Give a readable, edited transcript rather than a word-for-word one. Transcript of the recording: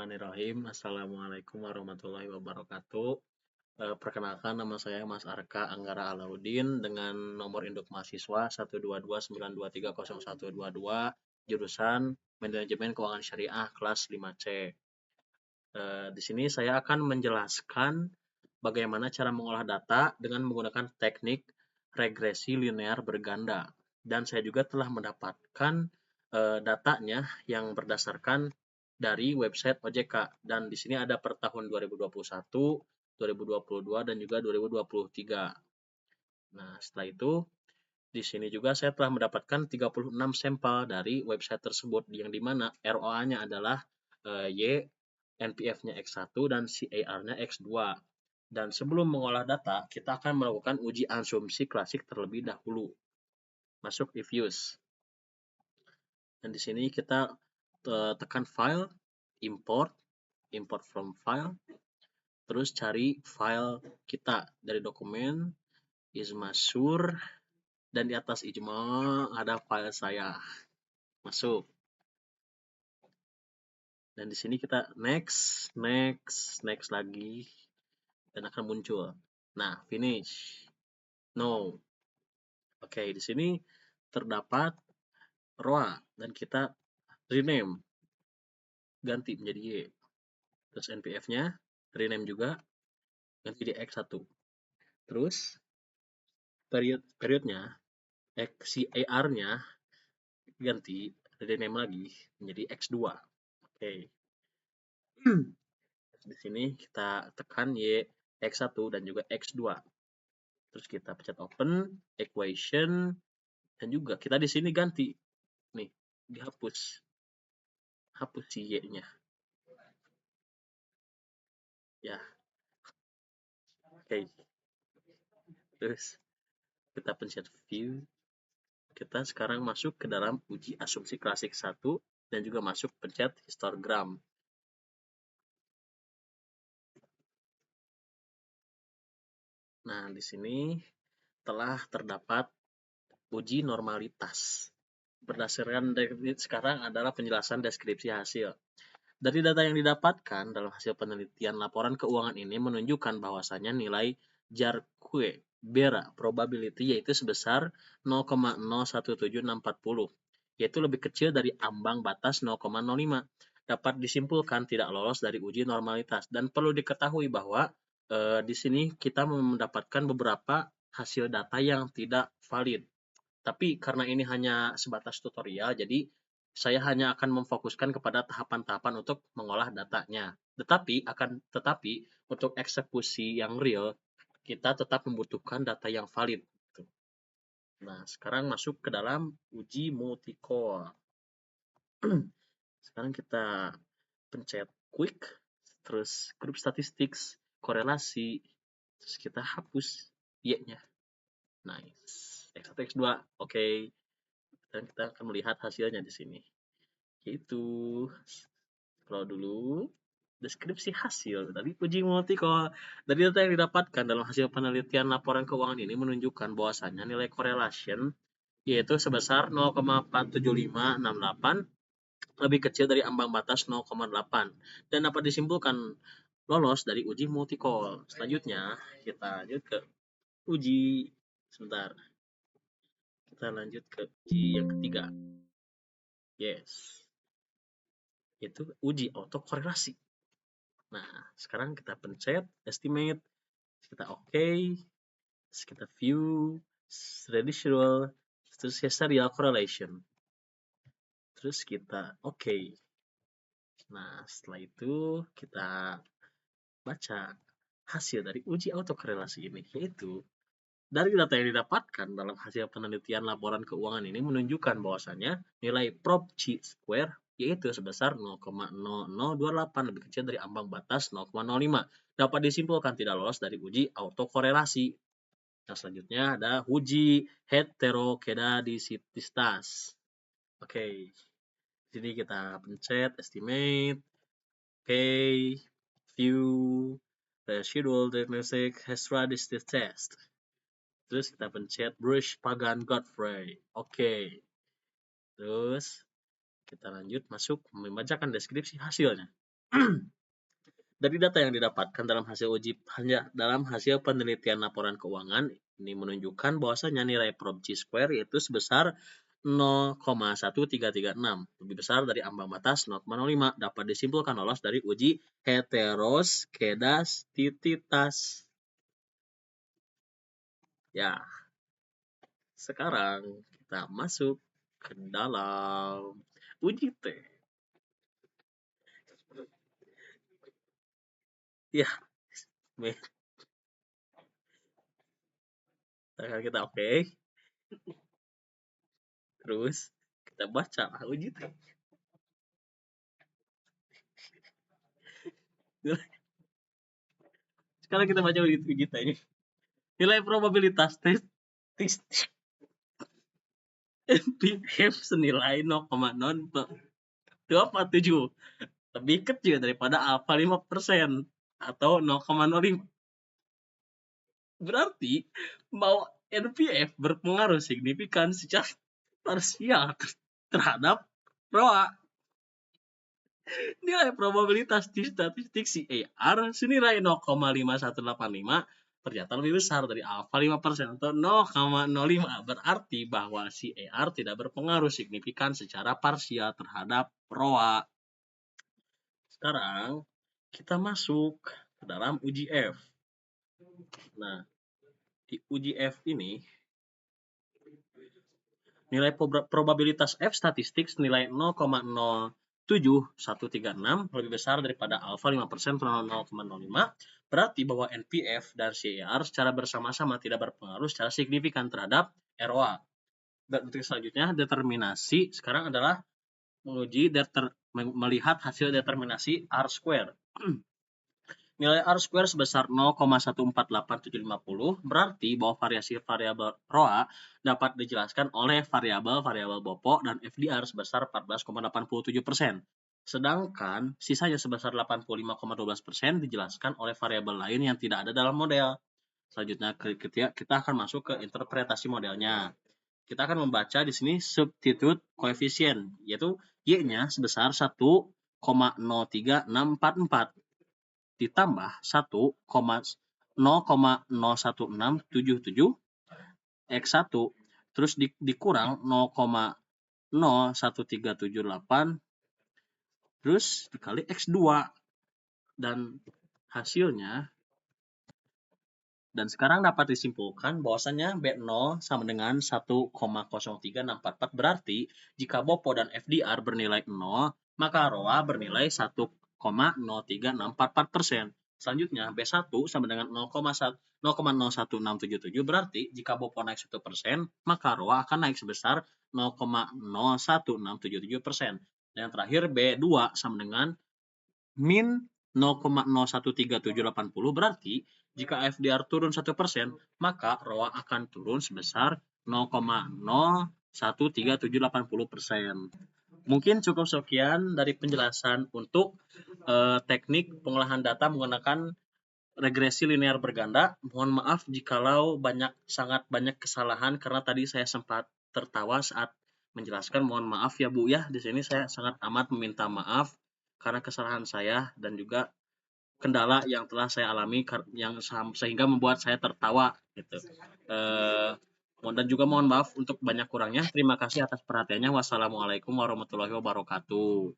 Bismillahirrahmanirrahim. Assalamualaikum warahmatullahi wabarakatuh. Perkenalkan, nama saya Mas Arka Anggara Alauddin dengan nomor induk mahasiswa 12292300122, jurusan Manajemen Keuangan Syariah kelas 5C. Di sini saya akan menjelaskan bagaimana cara mengolah data dengan menggunakan teknik regresi linear berganda. Dan saya juga telah mendapatkan datanya yang berdasarkan dari website OJK. Dan di sini ada per tahun 2021, 2022, dan juga 2023. Nah, setelah itu di sini juga saya telah mendapatkan 36 sampel dari website tersebut, yang dimana ROA-nya adalah Y, NPF-nya X1, dan CAR-nya X2. Dan sebelum mengolah data, kita akan melakukan uji asumsi klasik terlebih dahulu. Masuk reviews. Dan di sini kita tekan file, import from file, terus cari file kita dari dokumen Ismasur, dan di atas Ijma ada file saya. Masuk. Dan di sini kita next lagi, dan akan muncul. Nah, finish. No. Oke, di sini terdapat ROA dan kita rename, ganti menjadi Y. Terus NPF-nya rename juga, ganti di X1. Terus periodnya CAR-nya ganti, rename lagi menjadi X2. Oke. Di sini kita tekan Y, X1 dan juga X2. Terus kita pencet open, equation, dan juga kita di sini ganti. Nih, dihapus. Hapus si Y-nya. Ya. Oke. Terus kita pencet view. Kita sekarang masuk ke dalam uji asumsi klasik 1 dan juga masuk pencet histogram. Nah, di sini telah terdapat uji normalitas. Berdasarkan sekarang adalah penjelasan deskripsi hasil. Dari data yang didapatkan dalam hasil penelitian, laporan keuangan ini menunjukkan bahwasannya nilai Jarque Bera probability yaitu sebesar 0,017640, yaitu lebih kecil dari ambang batas 0,05. Dapat disimpulkan tidak lolos dari uji normalitas. Dan perlu diketahui bahwa di sini kita mendapatkan beberapa hasil data yang tidak valid. Tapi karena ini hanya sebatas tutorial, jadi saya hanya akan memfokuskan kepada tahapan-tahapan untuk mengolah datanya. Tetapi untuk eksekusi yang real, kita tetap membutuhkan data yang valid. Nah, sekarang masuk ke dalam uji multi-core. Sekarang kita pencet quick, terus group statistics, korelasi, terus kita hapus Y-nya. Nice. X1, X2, oke. Dan kita akan melihat hasilnya di sini. Yaitu, scroll dulu, deskripsi hasil dari uji multi-core. Dari data yang didapatkan dalam hasil penelitian laporan keuangan ini menunjukkan bahwasannya nilai correlation yaitu sebesar 0,47568, lebih kecil dari ambang batas 0,8, dan dapat disimpulkan lolos dari uji multi-core. Selanjutnya kita lanjut ke uji kita lanjut ke uji yang ketiga. Yes. Itu uji autokorelasi. Nah, sekarang kita pencet estimate, kita terus kita view, residual, terus serial correlation. Terus kita Nah, setelah itu kita baca hasil dari uji autokorelasi ini, yaitu dari data yang didapatkan dalam hasil penelitian laporan keuangan ini menunjukkan bahwasannya nilai prop chi-square yaitu sebesar 0,0028, lebih kecil dari ambang batas 0,05. Dapat disimpulkan tidak lolos dari uji autokorelasi. Nah, selanjutnya ada uji heterokedadisitas. Oke. Jadi kita pencet estimate, view, residual diagnostic heterodicity test. Terus kita pencet Bruce Pagan Godfrey. Terus kita lanjut masuk membacakan deskripsi hasilnya. Dari data yang didapatkan dalam hasil penelitian laporan keuangan, ini menunjukkan bahwasanya nilai prob chi-square yaitu sebesar 0,1336, lebih besar dari ambang batas 0,05, dapat disimpulkan lolos dari uji heteroskedastisitas. Ya, sekarang kita masuk ke dalam uji T. Ya, kita oke. Terus kita baca uji T. Sekarang kita baca uji T ini. Nilai probabilitas tes NPF senilai 0,027, lebih kecil daripada alfa 5% atau 0,05. Berarti bahwa NPF berpengaruh signifikan secara parsial terhadap ROA. Nilai probabilitas di statistik CAR senilai 0,5185 ternyata lebih besar dari alfa 5% atau 0,05. Berarti bahwa CAR tidak berpengaruh signifikan secara parsial terhadap ROA. Sekarang kita masuk ke dalam uji F. Nah, di uji F ini nilai probabilitas F statistik senilai 0,07136 lebih besar daripada alfa 5% atau 0,05. Berarti bahwa NPF dan CAR secara bersama-sama tidak berpengaruh secara signifikan terhadap ROA. Dan untuk selanjutnya determinasi sekarang adalah melihat hasil determinasi R square. Nilai R square sebesar 0,148750 berarti bahwa variasi variabel ROA dapat dijelaskan oleh variabel BOPO dan FDR sebesar 14,87%. Sedangkan sisanya sebesar 85,12% dijelaskan oleh variabel lain yang tidak ada dalam model. Selanjutnya kita akan masuk ke interpretasi modelnya. Kita akan membaca di sini substitute koefisien, yaitu Y-nya sebesar 1,03644 ditambah 0,01677 X1 terus dikurang 0,01378 terus dikali X2 dan hasilnya. Dan sekarang dapat disimpulkan bahwasannya B0 sama dengan 1,03644 berarti jika BOPO dan FDR bernilai 0 maka ROA bernilai 1,03644%. Selanjutnya B1 sama dengan 0,01677 berarti jika BOPO naik 1% maka ROA akan naik sebesar 0,01677%. Dan yang terakhir B2 sama dengan min 0,013780 berarti jika FDR turun 1%, maka ROA akan turun sebesar 0,013780%. Mungkin cukup sekian dari penjelasan untuk teknik pengolahan data menggunakan regresi linear berganda. Mohon maaf jikalau sangat banyak kesalahan karena tadi saya sempat tertawa saat menjelaskan. Mohon maaf ya Bu ya. Di sini saya sangat amat meminta maaf karena kesalahan saya dan juga kendala yang telah saya alami yang sehingga membuat saya tertawa gitu. Dan juga mohon maaf untuk banyak kurangnya. Terima kasih atas perhatiannya. Wassalamualaikum warahmatullahi wabarakatuh.